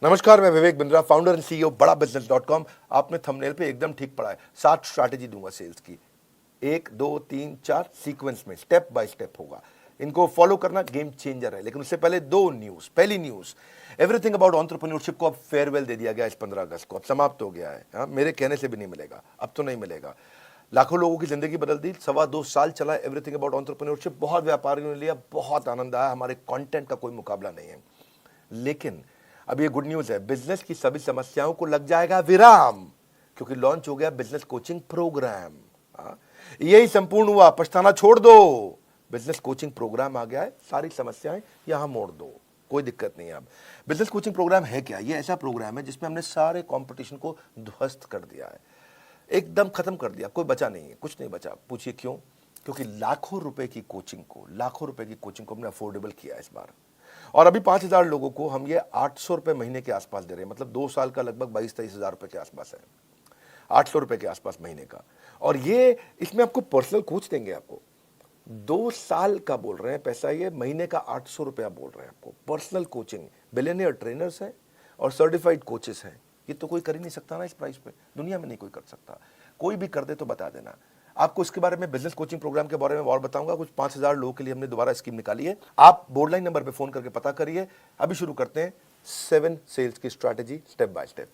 नमस्कार, मैं Vivek Bindra, founder and CEO बड़ा बिजनेस.com। आपने थंबनेल पे एकदम ठीक पढ़ा है। 7 स्ट्रैटेजी दूंगा सेल्स की, 1 2 3 4 सीक्वेंस में, स्टेप बाय स्टेप होगा। इनको फॉलो करना गेम चेंजर है। लेकिन उससे पहले 2 न्यूज। पहली न्यूज, एवरीथिंग अबाउट एंटरप्रेन्योरशिप को अब फेयरवेल दे दिया गया इस 15 अगस्त को। अब समाप्त हो गया है। हाँ, मेरे कहने से भी नहीं मिलेगा, अब तो नहीं मिलेगा। लाखों लोगों की जिंदगी बदल दी। 2.25 साल चला एवरीथिंग अबाउट एंटरप्रेन्योरशिप। बहुत व्यापारियों ने लिया, बहुत आनंद आया। हमारे कंटेंट का कोई मुकाबला नहीं है। लेकिन अब ये गुड न्यूज है, बिजनेस की सभी समस्याओं को लग जाएगा विराम, क्योंकि लॉन्च हो गया बिजनेस कोचिंग प्रोग्राम। यही संपूर्ण हुआ, पछताना छोड़ दो। बिजनेस कोचिंग प्रोग्राम आ गया है, सारी समस्याएं यहां मोड़ दो, कोई दिक्कत नहीं है। अब बिजनेस कोचिंग प्रोग्राम है क्या? ये ऐसा प्रोग्राम है जिसमें हमने सारे कंपटीशन को ध्वस्त कर दिया है, एकदम खत्म कर दिया। कोई बचा नहीं है, कुछ नहीं बचा। पूछिए क्यों? क्योंकि लाखों रुपए की कोचिंग को हमने अफोर्डेबल किया इस बार। और अभी 5,000 लोगों को हम ये 800 रुपए महीने के आसपास दे रहे हैं। मतलब 2 साल का लगभग 22-23 हजार रुपए के आसपास है, 800 रुपए के आसपास महीने का। और ये इसमें आपको पर्सनल कोच देंगे। आपको 2 साल का बोल रहे हैं पैसा, ये महीने का 800 रुपया बोल रहे हैं आपको। पर्सनल कोचिंग, बिलियनियर ट्रेनर्स हैं और सर्टिफाइड कोचेस हैं। ये तो कोई कर ही नहीं सकता ना इस प्राइस पे, दुनिया में नहीं कोई कर सकता। कोई भी कर दे तो बता देना। आपको इसके बारे में, बिजनेस कोचिंग प्रोग्राम के बारे में और बताऊंगा। कुछ 5,000 लोगों के लिए हमने दोबारा स्कीम निकाली है। आप बोर्ड लाइन नंबर पे फोन करके पता करिए। अभी शुरू करते हैं 7 सेल्स की strategy, step by step.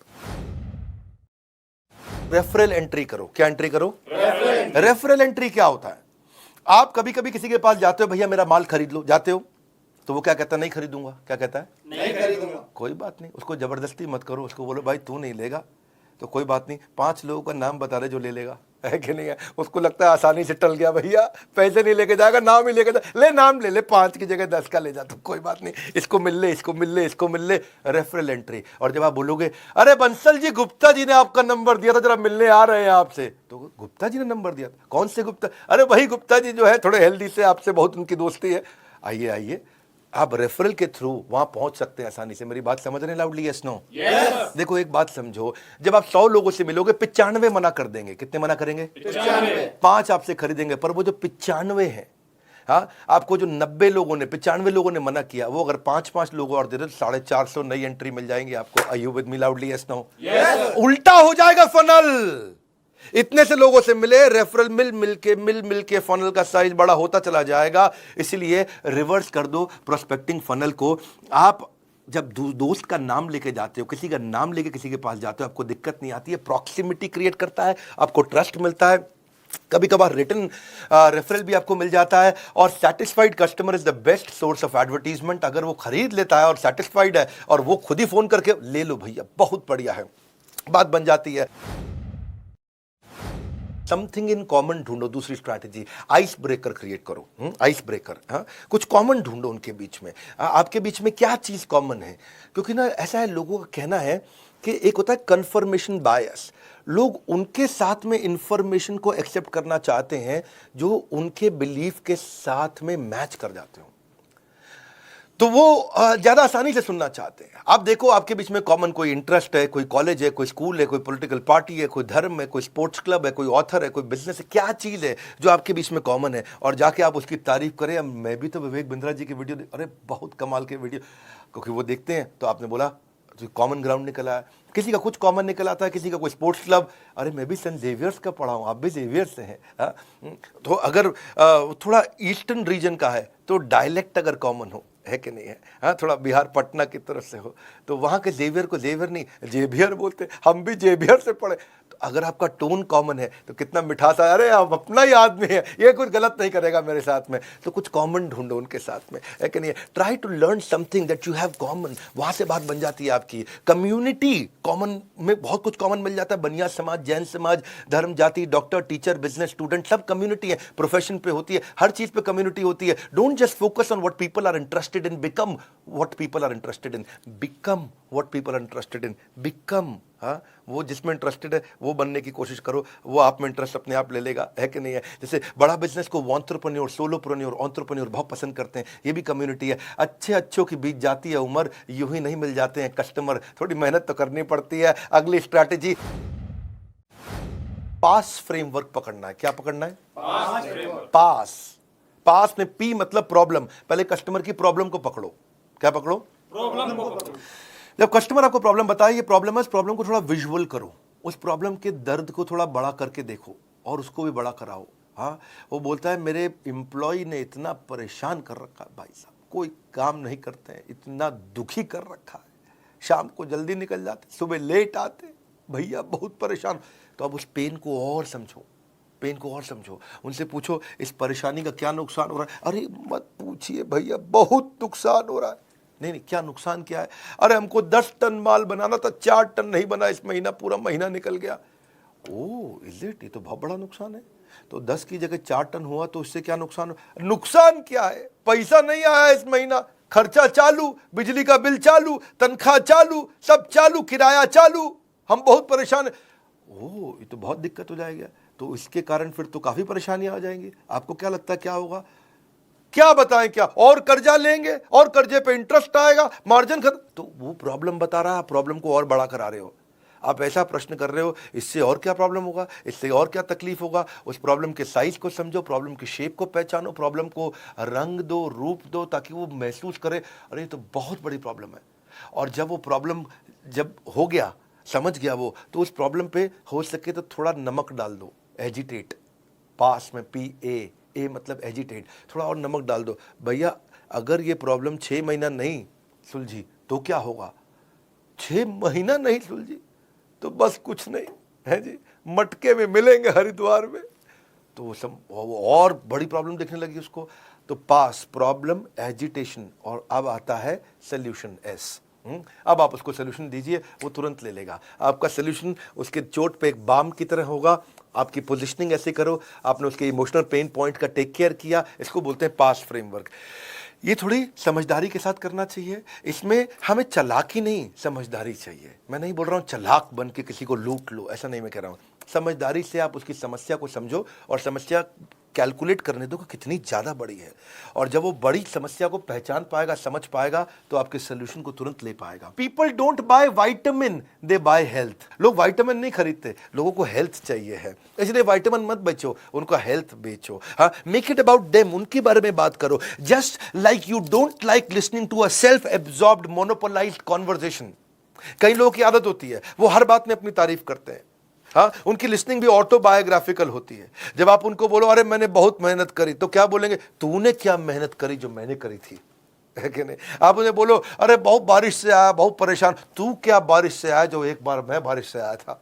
Referral entry करो। क्या एंट्री करो? रेफरल एंट्री क्या होता है? आप कभी कभी किसी के पास जाते हो, भैया मेरा माल खरीद लो, जाते हो तो वो क्या कहता है? नहीं खरीदूंगा। क्या कहता है? नहीं खरीदूंगा। कोई बात नहीं, उसको जबरदस्ती मत करो। उसको बोलो भाई तू नहीं लेगा तो कोई बात नहीं, 5 लोगों का नाम बता दे जो ले लेगा, है कि नहीं है? उसको लगता है आसानी से टल गया, भैया पैसे नहीं लेके जाएगा, नाम ही लेके जा। ले नाम ले ले, 5 की जगह 10 का ले जा, तो कोई बात नहीं, इसको मिल ले, इसको मिल ले, इसको मिल ले। Referral entry. और जब आप बोलोगे अरे बंसल जी, गुप्ता जी ने आपका नंबर दिया था, जरा मिलने आ रहे हैं आपसे, तो गुप्ता जी ने नंबर दिया था? कौन से गुप्ता? अरे वही गुप्ता जी जो है थोड़े हेल्दी से, आपसे बहुत उनकी दोस्ती है। आइए आइए, आप रेफरल के थ्रू वहां पहुंच सकते हैं आसानी से। मेरी बात समझ रहे हैं लाउडली? Yes no? यस। देखो एक बात समझो, जब आप 100 लोगों से मिलोगे, 95 मना कर देंगे। कितने मना करेंगे? 95। 5 आपसे खरीदेंगे, पर वो जो 95 है, हाँ, आपको जो 90 लोगों ने, 95 लोगों ने मना किया, वो अगर 5-5 लोग और दे दे तो 450 नई एंट्री मिल जाएंगी आपको। Are you with me loudly? Yes no? Yes. उल्टा हो जाएगा फनल। इतने से लोगों से मिले, रेफरल मिल के फनल का साइज बड़ा होता चला जाएगा। इसलिए रिवर्स कर दो प्रोस्पेक्टिंग फनल को। आप जब दोस्त का नाम लेके जाते हो, किसी का नाम लेके किसी के पास जाते हो, आपको दिक्कत नहीं आती है। प्रॉक्सिमिटी क्रिएट करता है, आपको ट्रस्ट मिलता है। कभी कभार रिटर्न रेफरल भी आपको मिल जाता है। और satisfied customer is the best source of advertisement. अगर वो खरीद लेता है और सेटिस्फाइड है और वो खुद ही फोन करके ले लो भैया, बहुत बढ़िया है, बात बन जाती है। समथिंग इन कॉमन ढूंढो। दूसरी स्ट्रैटेजी, आइस ब्रेकर क्रिएट करो। आइस ब्रेकर, हाँ, कुछ कॉमन ढूंढो उनके बीच में। आपके बीच में क्या चीज कॉमन है? क्योंकि ना ऐसा है, लोगों का कहना है कि एक होता है कंफर्मेशन बायस। लोग उनके साथ में इंफॉर्मेशन को एक्सेप्ट करना चाहते हैं जो उनके बिलीफ के साथ में मैच कर जाते हो, तो वो ज्यादा आसानी से सुनना चाहते हैं। आप देखो, आपके बीच में कॉमन कोई इंटरेस्ट है, कोई कॉलेज है, कोई स्कूल है, कोई पॉलिटिकल पार्टी है, कोई धर्म है, कोई स्पोर्ट्स क्लब है, कोई ऑथर है, कोई बिजनेस है। क्या चीज है जो आपके बीच में कॉमन है? और जाके आप उसकी तारीफ करें, मैं भी तो विवेक बिंद्रा जी की वीडियो अरे बहुत कमाल के वीडियो, क्योंकि वो देखते हैं। तो आपने बोला कॉमन ग्राउंड निकला है, किसी का कुछ कॉमन निकल आता है, किसी का कोई स्पोर्ट्स क्लब। अरे मैं भी सेंट जेवियर्स का पढ़ा हूँ, आप भी जेवियर्स से हैं। तो अगर थोड़ा ईस्टर्न रीजन का है तो डायलेक्ट अगर कॉमन हो, है कि नहीं है? हाँ, थोड़ा बिहार पटना की तरफ से हो तो वहाँ के जेवियर को जेवियर नहीं जेवियर बोलते, हम भी जेवियर से पढ़े। तो अगर आपका टोन कॉमन है तो कितना मिठास है, अरे आप अपना ही आदमी है, ये कुछ गलत नहीं करेगा मेरे साथ में। तो कुछ कॉमन ढूंढो उनके साथ में, है कि नहीं? Try to learn something that you have common. वहाँ से बात बन जाती है आपकी। कम्युनिटी कॉमन में बहुत कुछ कॉमन मिल जाता है। बनिया समाज, जैन समाज, धर्म, जाति, डॉक्टर, टीचर, बिजनेस, स्टूडेंट, सब कम्युनिटी है। प्रोफेशन पे होती है, हर चीज पे कम्युनिटी होती है। Don't just focus on what people are interested in, become what people are interested in. Become what people are interested in. Become, हाँ, वो जिसमें इंटरेस्टेड है वो बनने की कोशिश करो, वो आप में इंटरेस्ट अपने आप ले लेगा, है कि नहीं है? जैसे बड़ा बिजनेस को एंटरप्रेन्योर, सोलोप्रेन्योर, एंटरप्रेन्योर बहुत पसंद करते हैं, ये भी कम्युनिटी है। अच्छों की बीत जाती है उम्र, यूं ही नहीं मिल जाते हैं कस्टमर, थोड़ी मेहनत तो करनी पड़ती है। अगली स्ट्रैटेजी, पास फ्रेमवर्क पकड़ना है। क्या पकड़ना है? पास। पास में पी मतलब प्रॉब्लम। पहले कस्टमर की प्रॉब्लम को पकड़ो। क्या पकड़ो? प्रॉब्लम को पकड़ो। जब कस्टमर आपको प्रॉब्लम बताए, ये प्रॉब्लम है, इस प्रॉब्लम को थोड़ा विजुअल करो, उस प्रॉब्लम के दर्द को थोड़ा बड़ा करके देखो और उसको भी बड़ा कराओ। हाँ, वो बोलता है मेरे एम्प्लॉय ने इतना परेशान कर रखा है भाई साहब, कोई काम नहीं करते हैं, इतना दुखी कर रखा है, शाम को जल्दी निकल जाते, सुबह लेट आते, भैया बहुत परेशान। तो अब उस पेन को और समझो, पेन को और समझो, उनसे पूछो इस परेशानी का क्या नुकसान हो रहा है। अरे मत पूछिए भैया, बहुत नुकसान हो रहा है। नहीं, क्या नुकसान क्या है? अरे हमको 10 टन माल बनाना था, 4 टन नहीं बना इस महीना, पूरा महीना निकल गया। ओह इज इट, ये तो बहुत बड़ा नुकसान है। तो 10 की जगह 4 टन हुआ तो इससे क्या नुकसान? नुकसान क्या है? पैसा नहीं आया इस महीना, खर्चा चालू, बिजली का बिल चालू, तनख्वाह चालू, सब चालू, किराया चालू, हम बहुत परेशान है। ओह ये तो बहुत दिक्कत हो जाएगी। तो इसके कारण फिर तो काफी परेशानियां आ जाएंगी। आपको क्या लगता है क्या होगा? क्या बताएं, क्या और कर्जा लेंगे और कर्जे पे इंटरेस्ट आएगा, मार्जिन खत्म। तो वो प्रॉब्लम बता रहा है, प्रॉब्लम को और बड़ा करा रहे हो। आप ऐसा प्रश्न कर रहे हो, इससे और क्या प्रॉब्लम होगा, इससे और क्या तकलीफ होगा। उस प्रॉब्लम के साइज को समझो, प्रॉब्लम की शेप को पहचानो, प्रॉब्लम को रंग दो, रूप दो, ताकि वो महसूस करे अरे ये तो बहुत बड़ी प्रॉब्लम है। और जब वो प्रॉब्लम जब हो गया, समझ गया वो, तो उस प्रॉब्लम पे हो सके तो थोड़ा नमक डाल दो, एजिटेट, पास में PA मतलब एजिटेट, थोड़ा और नमक डाल दो। भैया अगर ये प्रॉब्लम 6 महीना नहीं सुलझी तो क्या होगा? 6 महीना नहीं सुलझी तो बस कुछ नहीं है जी, मटके में मिलेंगे हरिद्वार में। तो वो और बड़ी प्रॉब्लम देखने लगी उसको। तो पास, प्रॉब्लम, एजिटेशन, और अब आता है सोल्यूशन S। अब आप उसको सोल्यूशन दीजिए, वो तुरंत ले लेगा। आपका सोल्यूशन उसके चोट पे एक बाम की तरह होगा। आपकी पोजीशनिंग ऐसे करो, आपने उसके इमोशनल पेन पॉइंट का टेक केयर किया, इसको बोलते हैं पास फ्रेमवर्क। ये थोड़ी समझदारी के साथ करना चाहिए। इसमें हमें चालाकी नहीं, समझदारी चाहिए। मैं नहीं बोल रहा हूँ चालाक बन के किसी को लूट लो, ऐसा नहीं मैं कह रहा हूँ। समझदारी से आप उसकी समस्या को समझो और समस्या कैलकुलेट करने दो कि कितनी ज़्यादा बड़ी है। और जब वो बड़ी समस्या को पहचान पाएगा, समझ पाएगा, तो आपके सोल्यूशन को तुरंत ले पाएगा। People don't buy vitamin, they by health. लोग वाइटामिन नहीं खरीदते, लोगों को हेल्थ चाहिए है, इसलिए वाइटामिन मत बेचो, उनका हेल्थ बेचो। हाँ, मेक इट अबाउट देम, उनके बारे में बात करो। Just like you don't like listening to a self absorbed monopolised conversation. कई लोगों की आदत होती है, वो हर बात में अपनी तारीफ करते हैं। हाँ, उनकी लिसनिंग भी ऑटोबायोग्राफिकल होती है। जब आप उनको बोलो अरे मैंने बहुत मेहनत करी, तो क्या बोलेंगे? तूने क्या मेहनत करी जो मैंने करी थी, है कि नहीं? आप उन्हें बोलो अरे बहुत बारिश से आया, बहुत परेशान, तू क्या बारिश से आया जो एक बार मैं बारिश से आया था।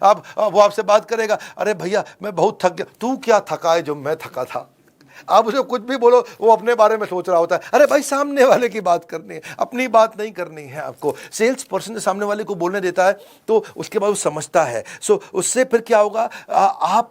अब वो आपसे बात करेगा, अरे भैया मैं बहुत थक गया, तू क्या थका है जो मैं थका था। आप उसे कुछ भी बोलो, वो अपने बारे में सोच रहा होता है। अरे भाई सामने वाले की बात करनी है, अपनी बात नहीं करनी है आपको। सेल्स पर्सन सामने वाले को बोलने देता है तो उसके बाद वो समझता है। सो उससे फिर क्या होगा, आप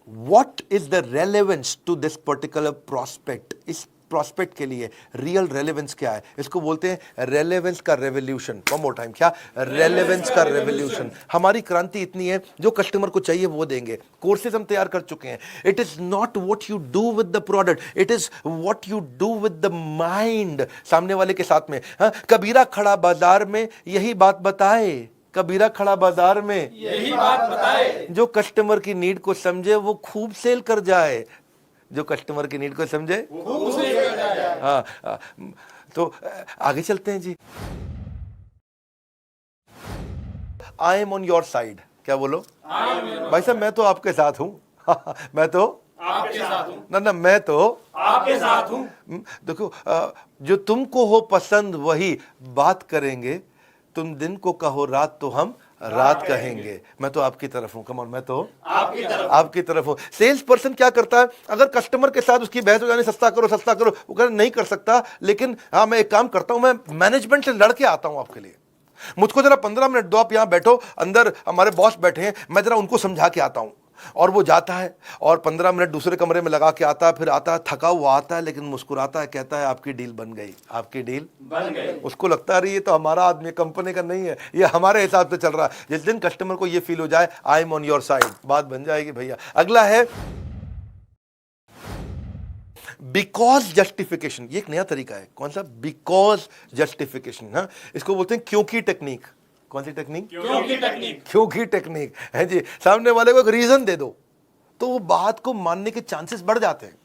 what is the relevance to this particular prospect, इस प्रोस्पेक्ट के लिए रियल रेलेवेंस क्या है, इसको बोलते हैं रेलेवेंस का रेवोल्यूशन। वन मोर टाइम, क्या? रेलेवेंस का रेवोल्यूशन। हमारी क्रांति इतनी है, जो कस्टमर को चाहिए वो देंगे। कोर्सेज हम तैयार कर चुके हैं। It is not what you do with the product, it is what you do with the mind, सामने वाले के साथ में। हाँ, कबीरा खड़ा बाजार में यही बात बताए, कबीरा खड़ा बाजार में यही बात बताए, जो कस्टमर की नीड को समझे वो खूब सेल कर जाए, जो कस्टमर की नीड को समझे खूब सेल कर जाए। हाँ, तो आगे चलते हैं जी। I am on your side, क्या बोलो? भाई साहब मैं तो आपके साथ हूं। मैं तो आपके साथ हूं। ना मैं तो आपके साथ हूं। देखो, जो तुमको हो पसंद वही बात करेंगे, तुम दिन को कहो रात तो हम रात कहेंगे। मैं तो आपकी तरफ हूं, कमॉन, मैं तो आपकी तरफ हूं। सेल्स पर्सन क्या करता है, अगर कस्टमर के साथ उसकी बहस हो जाने, सस्ता करो सस्ता करो, वो कहना नहीं कर सकता, लेकिन हाँ मैं एक काम करता हूं, मैं मैनेजमेंट से लड़के आता हूं आपके लिए, मुझको जरा 15 मिनट दो, आप यहां बैठो, अंदर हमारे बॉस बैठे हैं, मैं जरा उनको समझा के आता हूं। और वो जाता है और 15 मिनट दूसरे कमरे में लगा के आता है, फिर आता है थका हुआ आता है, लेकिन मुस्कुराता है, कहता है आपकी डील बन गई, आपकी डील बन गई। उसको लगता है ये तो हमारा आदमी, कंपनी का नहीं है, ये हमारे हिसाब से चल रहा है। जिस दिन कस्टमर को ये फील हो जाए आई एम ऑन योर साइड, बात बन जाएगी भैया। अगला है बिकॉज जस्टिफिकेशन। ये एक नया तरीका है। कौन सा? Because justification. हाँ, इसको बोलते हैं क्योंकि टेक्निक। कौन सी टेक्निक? क्योंकि टेक्निक। क्योंकि टेक्निक है जी। सामने वाले को एक रीजन दे दो तो वो बात को मानने के चांसेस बढ़ जाते हैं।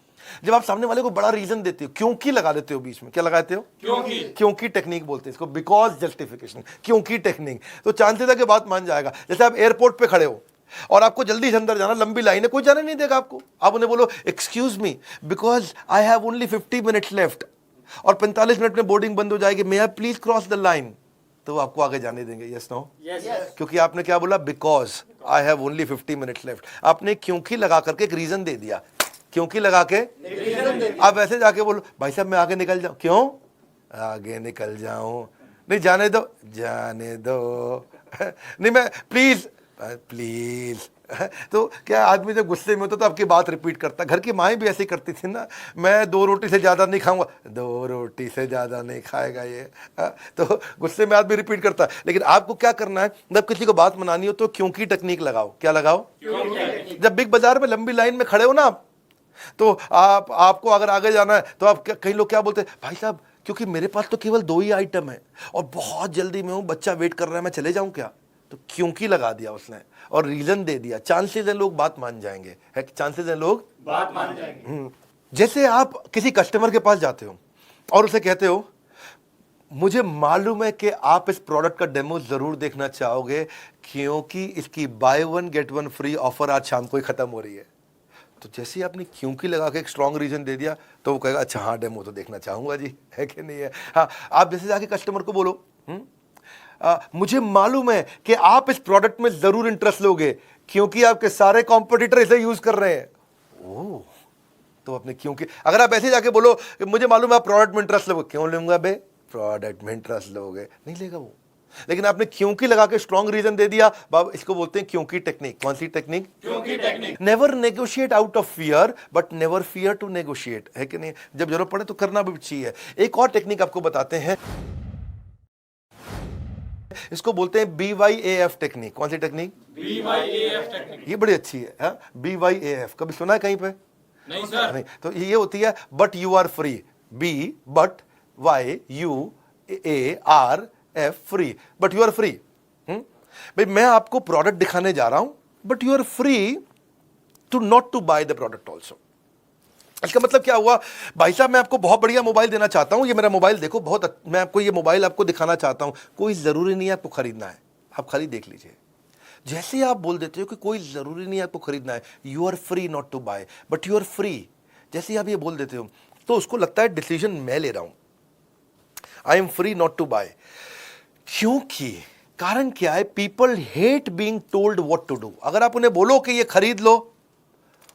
जब आप सामने वाले को बड़ा रीजन देते हो, क्योंकि लगा देते हो बीच में, क्या लगाते हो? क्योंकि टेक्निक बोलते हैं इसको, बिकॉज जस्टिफिकेशन, क्योंकि टेक्निक। तो चांसेस है कि बात मान जाएगा। जैसे आप एयरपोर्ट पे खड़े हो और आपको जल्दी से अंदर जाना, लंबी लाइन है, कोई जाने नहीं देगा आपको। आप उन्हें बोलो excuse me because I have only 50 minutes left और 45 मिनट में बोर्डिंग बंद हो जाएगी, may I please cross the line, तो वो आपको आगे जाने देंगे? Yes no? क्योंकि आपने क्या बोला? Because I have only 50 minutes left. आपने क्योंकि लगा करके एक रीजन दे दिया, क्योंकि लगा के। आप ऐसे जाके बोलो भाई साहब मैं आगे निकल जाऊं, क्यों आगे निकल जाऊं? नहीं जाने दो, जाने दो नहीं मैं प्लीज प्लीज। तो क्या आदमी जब गुस्से में होता तो आपकी बात रिपीट करता। घर की माएँ भी ऐसे करती थी ना, मैं 2 रोटी से ज़्यादा नहीं खाऊंगा, 2 रोटी से ज़्यादा नहीं खाएगा ये। तो गुस्से में आदमी रिपीट करता। लेकिन आपको क्या करना है, जब किसी को बात मनानी हो तो क्योंकि टेक्निक लगाओ। क्या लगाओ? जब बिग बाजार में लंबी लाइन में खड़े हो ना आप, तो आपको अगर आगे जाना है तो आप कई लोग क्या बोलते हैं, भाई साहब क्योंकि मेरे पास तो केवल 2 ही आइटम है और बहुत जल्दी में हूँ, बच्चा वेट कर रहा है, मैं चले जाऊँ क्या? तो क्योंकि लगा दिया उसने और रीजन दे दिया। चांसेस है लोग बात मान जाएंगे, है चांसेस है लोग बात मान जाएंगे। जैसे आप किसी कस्टमर के पास जाते हो और उसे कहते हो मुझे मालूम है कि आप इस प्रोडक्ट का डेमो जरूर देखना चाहोगे क्योंकि इसकी बाय 1 गेट 1 फ्री ऑफर आज शाम को ही खत्म हो रही है। तो जैसे ही आपने क्योंकि लगा के एक स्ट्रॉन्ग रीजन दे दिया तो वो कहेगा अच्छा हाँ डेमो तो देखना चाहूंगा जी, है कि नहीं है? हाँ, आप जैसे जाके कस्टमर को बोलो मुझे मालूम है कि आप इस प्रोडक्ट में जरूर इंटरेस्ट लोगे क्योंकि आपके सारे कॉम्पिटिटर इसे यूज कर रहे हैं। ओह, तो अपने क्योंकि अगर आप ऐसे जाके बोलो कि मुझे मालूम है आप प्रोडक्ट में इंटरेस्ट लोगे, क्यों लूंगा बे, प्रोडक्ट में इंटरेस्ट लोगे, नहीं लेगा वो। लेकिन आपने क्योंकि लगा के स्ट्रॉन्ग रीजन दे दिया, बाबा इसको बोलते हैं क्योंकि टेक्निक। कौन सी टेक्निक? क्योंकि technique. Never negotiate out of fear but never fear to negotiate, है कि नहीं? जब जरूरत पड़े तो करना भी चाहिए। एक और टेक्निक आपको बताते हैं, इसको बोलते हैं BYAF टेक्निक। कौन सी टेक्निक? BYAF technique. ये बड़ी अच्छी है। BYAF कभी सुना है कहीं पे? नहीं सर। नहीं, तो ये होती है but you are free. B but YUARF free, but you are free. भाई मैं आपको प्रोडक्ट दिखाने जा रहा हूं but you are free to not to buy the product also. इसका मतलब क्या हुआ, भाई साहब मैं आपको बहुत बढ़िया मोबाइल देना चाहता हूं, ये मेरा मोबाइल देखो, मैं आपको ये मोबाइल आपको दिखाना चाहता हूं, कोई जरूरी नहीं है आपको खरीदना है, आप खाली देख लीजिए। जैसे ही आप बोल देते हो कि कोई जरूरी नहीं है आपको खरीदना है, you are free not to buy but you are free, जैसे ही आप ये बोल देते हो तो उसको लगता है डिसीजन मैं ले रहा हूं, I am free not to buy. क्योंकि कारण क्या है, people hate being told what to do. अगर आप उन्हें बोलो कि ये खरीद लो,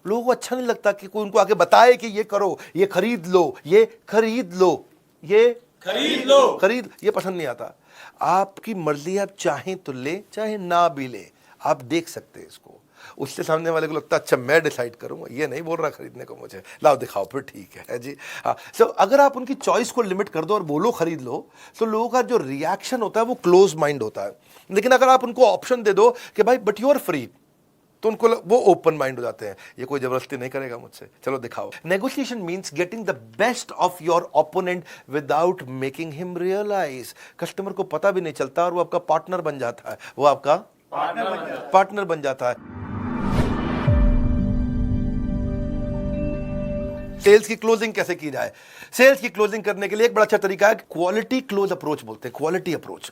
लोगों को अच्छा नहीं लगता कि कोई उनको आगे बताए कि ये करो, ये खरीद लो, ये खरीद लो, ये खरीद लो, ये पसंद नहीं आता। आपकी मर्जी, आप चाहें तो ले, चाहे ना भी ले, आप देख सकते हैं इसको। उससे सामने वाले को लगता है अच्छा मैं डिसाइड करूंगा, ये नहीं बोल रहा खरीदने को मुझे, लाओ दिखाओ फिर ठीक है जी। हाँ, सो अगर आप उनकी चॉइस को लिमिट कर दो और बोलो खरीद लो, तो लोगों का जो रिएक्शन होता है वो क्लोज माइंड होता है। लेकिन अगर आप उनको ऑप्शन दे दो कि भाई बट यू आर फ्री, तो उनको वो ओपन माइंड हो जाते हैं, ये कोई जबरदस्ती नहीं करेगा मुझसे, चलो दिखाओ। Negotiation means getting the best of your opponent without making him realise. Customer को पता भी नहीं चलता और वो आपका पार्टनर बन जाता है, वो आपका पार्टनर बन जाता है। सेल्स की क्लोजिंग कैसे की जाए? सेल्स की क्लोजिंग करने के लिए एक बड़ा अच्छा तरीका है, क्वालिटी क्लोज अप्रोच बोलते हैं, क्वालिटी अप्रोच।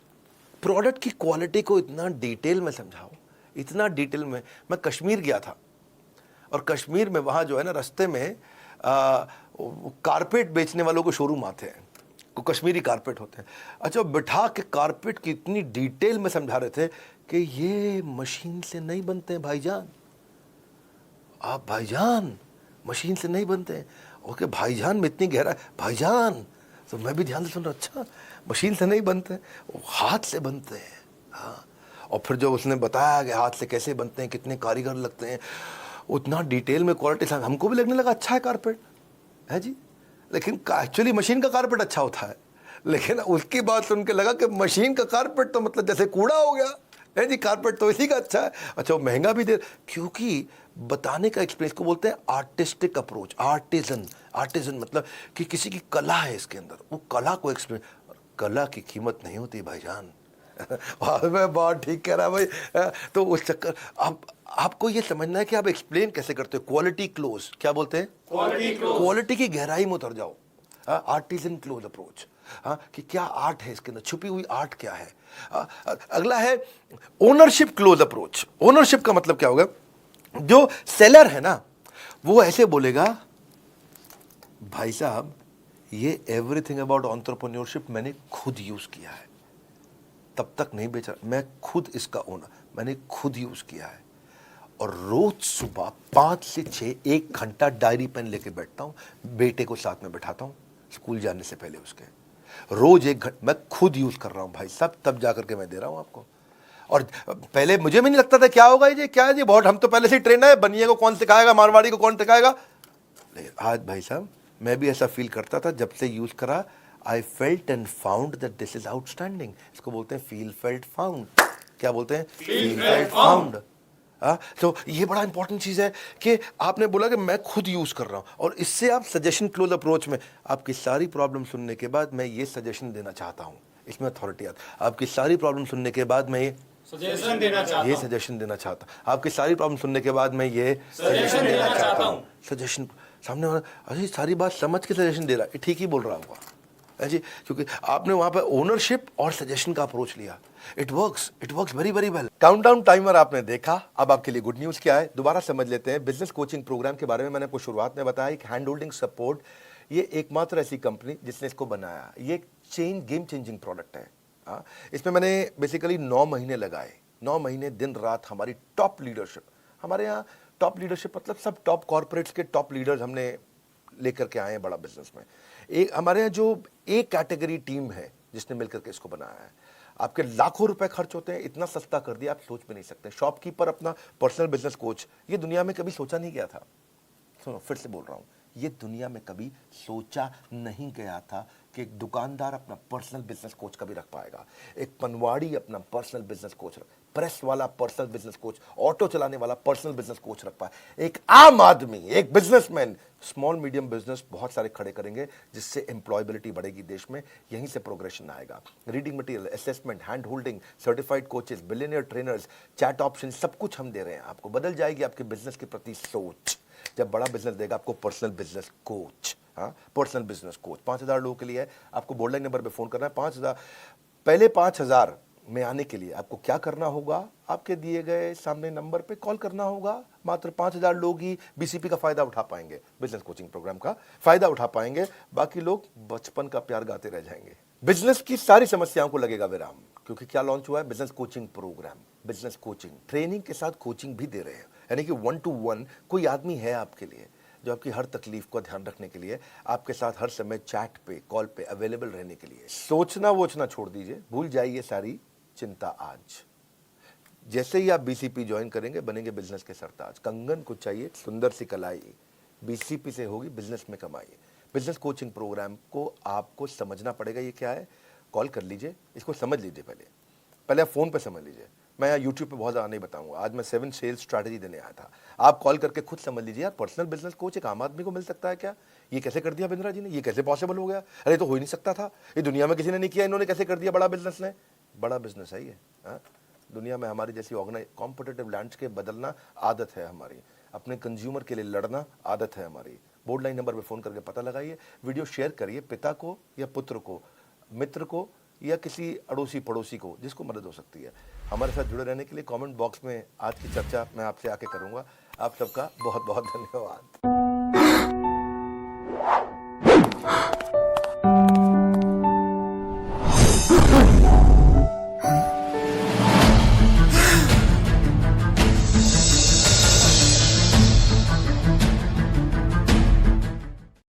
प्रोडक्ट की क्वालिटी को इतना डिटेल में समझाओ, इतना डिटेल में। मैं कश्मीर गया था और कश्मीर में वहाँ जो है ना, रास्ते में कारपेट बेचने वालों को शोरूम आते हैं, को कश्मीरी कारपेट होते हैं। अच्छा, बिठा के कारपेट की इतनी डिटेल में समझा रहे थे कि ये मशीन से नहीं बनते हैं भाईजान, आप भाईजान मशीन से नहीं बनते हैं। ओके भाईजान में इतनी गहरा, भाईजान तो मैं भी ध्यान से सुन रहा, अच्छा मशीन से नहीं बनते, वो हाथ से बनते हैं। हाँ, और फिर जो उसने बताया कि हाथ से कैसे बनते हैं, कितने कारीगर लगते हैं, उतना डिटेल में क्वालिटी, हमको भी लगने लगा अच्छा है कारपेट है जी। लेकिन एक्चुअली मशीन का कारपेट अच्छा होता है, लेकिन उसकी बात सुन के लगा कि मशीन का कारपेट तो मतलब जैसे कूड़ा हो गया है जी, कारपेट तो इसी का अच्छा है। अच्छा, वो महंगा भी दे, क्योंकि बताने का एक्सपीरियंस को बोलते हैं आर्टिस्टिक अप्रोच। आर्टिजन मतलब कि किसी की कला है इसके अंदर, वो कला को एक्सप्लेन। कला की कीमत नहीं होती भाईजान। मैं बहुत ठीक कह रहा भाई। तो उस चक्कर आपको ये समझना है कि आप एक्सप्लेन कैसे करते हो। क्वालिटी क्लोज, क्या बोलते हैं? Quality close. क्वालिटी की गहराई में उतर जाओ। आर्टिजन क्लोज अप्रोच, कि क्या आर्ट है इसके अंदर, छुपी हुई आर्ट क्या है। अगला है ओनरशिप क्लोज अप्रोच। ओनरशिप का मतलब क्या होगा? जो सेलर है ना, वो ऐसे बोलेगा, भाई साहब ये एवरीथिंग अबाउट एंटरप्रेन्योरशिप मैंने खुद यूज किया है, तब तक नहीं बेचा, मैं खुद इसका ओनर, मैंने खुद यूज किया है। और रोज सुबह 5 से 6 1 घंटा डायरी पेन लेके बैठता हूं, बेटे को साथ में बैठाता हूं स्कूल जाने से पहले उसके, रोज 1 घंटा मैं खुद यूज कर रहा हूं भाई साहब, तब जाकर के मैं दे रहा हूं आपको। और पहले मुझे भी नहीं लगता था क्या होगा ये, क्या है ये, बहुत हम तो पहले से ही ट्रेन है, बनिए को कौन सिखाएगा, मारवाड़ी को कौन सिखाएगा। लेकिन आज भाई साहब मैं भी ऐसा फील करता था, जब से यूज करा I felt and found that this is outstanding. इसको बोलते हैं फील फेल्ट फाउंड। क्या बोलते हैं? Feel felt found. तो ये बड़ा इंपॉर्टेंट चीज है कि आपने बोला कि मैं खुद यूज कर रहा हूं, और इससे आप सजेशन क्लोज अप्रोच में आपकी सारी प्रॉब्लम सुनने के बाद मैं ये सजेशन देना चाहता हूं, इसमें अथॉरिटी आती। आपकी सारी प्रॉब्लम सुनने के बाद मैं ये सजेशन देना चाहता हूं, ये सजेशन देना चाहता हूं। आपकी सारी प्रॉब्लम सुनने के बाद मैं ये सजेशन देना चाहता हूं। सजेशन सामने वाला अरे सारी बात समझ के सजेशन दे रहा है, ठीक ही बोल रहा होगा जी, क्योंकि आपने वहां पर ओनरशिप और सजेशन का अप्रोच लिया। It works very very well. Countdown timer आपने देखा, अब आपके लिए गुड न्यूज क्या है दोबारा समझ लेते हैं। बिजनेस कोचिंग प्रोग्राम के बारे में मैंने आपको शुरुआत में बताया, एक हैंड होल्डिंग सपोर्ट, ये एकमात्र ऐसी कंपनी जिसने इसको बनाया। ये एक गेम चेंजिंग प्रोडक्ट है। इसमें मैंने बेसिकली 9 महीने लगाए, 9 महीने दिन रात हमारी टॉप लीडरशिप, हमारे यहाँ टॉप लीडरशिप मतलब सब टॉप कॉर्पोरेट्स के टॉप लीडर्स हमने लेकर के आए हैं बड़ा बिजनेस में। एक हमारे यहाँ जो एक कैटेगरी टीम है जिसने मिलकर के इसको बनाया है। आपके लाखों रुपए खर्च होते हैं, इतना सस्ता कर दिया आप सोच भी नहीं सकते। शॉपकीपर अपना पर्सनल बिजनेस कोच, ये दुनिया में कभी सोचा नहीं गया था। सुनो फिर से बोल रहा हूं, ये दुनिया में कभी सोचा नहीं गया था कि एक दुकानदार अपना पर्सनल बिजनेस कोच कभी रख पाएगा, एक पनवाड़ी अपना पर्सनल बिजनेस कोच रख, प्रेस वाला पर्सनल बिजनेस कोच, ऑटो चलाने वाला पर्सनल बिजनेस कोच रख पाए, एक आम आदमी, एक बिजनेसमैन स्मॉल मीडियम बिजनेस बहुत सारे खड़े करेंगे, जिससे एम्प्लॉयबिलिटी बढ़ेगी देश में, यहीं से प्रोग्रेशन आएगा। Reading material, assessment, hand holding, certified coaches, billionaire trainers, chat option, सब कुछ हम दे रहे हैं आपको। बदल जाएगी आपके बिजनेस के प्रति सोच जब बड़ा बिजनेस देगा आपको personal business coach. Personal business coach 5000 लोगों के लिए है। आपको बोर्ड लाइन नंबर पे फोन करना है 5000। पहले 5000 में आने के लिए आपको क्या करना होगा, आपके दिए गए सामने नंबर पे कॉल करना होगा। मात्र 5000 लोग ही बीसीपी का फायदा उठा पाएंगे, बिजनेस कोचिंग प्रोग्राम का फायदा उठा पाएंगे, बाकी लोग बचपन का प्यार गाते रह जाएंगे। बिजनेस की सारी समस्याओं को लगेगा विराम, क्योंकि क्या लॉन्च हुआ है? Business coaching programme. Business coaching training के साथ कोचिंग भी दे रहे हैं, यानी कि 1 to 1 कोई आदमी है आपके लिए जो आपकी हर तकलीफ को ध्यान रखने के लिए आपके साथ हर समय चैट पे, कॉल पे अवेलेबल रहने के लिए। सोचना वोचना छोड़ दीजिए, भूल जाइए सारी चिंता आज। जैसे ही आप बीसीपी ज्वाइन करेंगे बनेंगे बिजनेस के सरताज। कंगन को चाहिए सुंदर सी कलाई, बीसीपी से होगी बिजनेस में कमाई। बिजनेस कोचिंग प्रोग्राम को आपको समझना पड़ेगा, ये क्या है। कॉल कर लीजिए, इसको समझ लीजिए, पहले आप फोन पे समझ लीजिए। मैं यहाँ यूट्यूब पे बहुत ज़्यादा नहीं बताऊंगा, आज मैं 7 सेल्स स्ट्रैटेजी देने आया था। आप कॉल करके खुद समझ लीजिए यार, पर्सनल बिजनेस कोच एक आम आदमी को मिल सकता है क्या? ये कैसे कर दिया बिंद्रा जी ने, ये कैसे पॉसिबल हो गया? अरे तो हो ही नहीं सकता था, ये दुनिया में किसी ने नहीं किया, इन्होंने कैसे कर दिया? बड़ा बिजनेस ने, बड़ा बिजनेस है ये। दुनिया में हमारी जैसी कॉम्पिटिटिव लैंडस्केप बदलना आदत है हमारी, अपने कंज्यूमर के लिए लड़ना आदत है हमारी। बोर्ड लाइन नंबर पे फोन करके पता लगाइए, वीडियो शेयर करिए पिता को या पुत्र को, मित्र को या किसी अड़ोसी पड़ोसी को जिसको मदद हो सकती है। हमारे साथ जुड़े रहने के लिए कमेंट बॉक्स में आज की चर्चा मैं आपसे आके करूंगा। आप सबका बहुत बहुत धन्यवाद।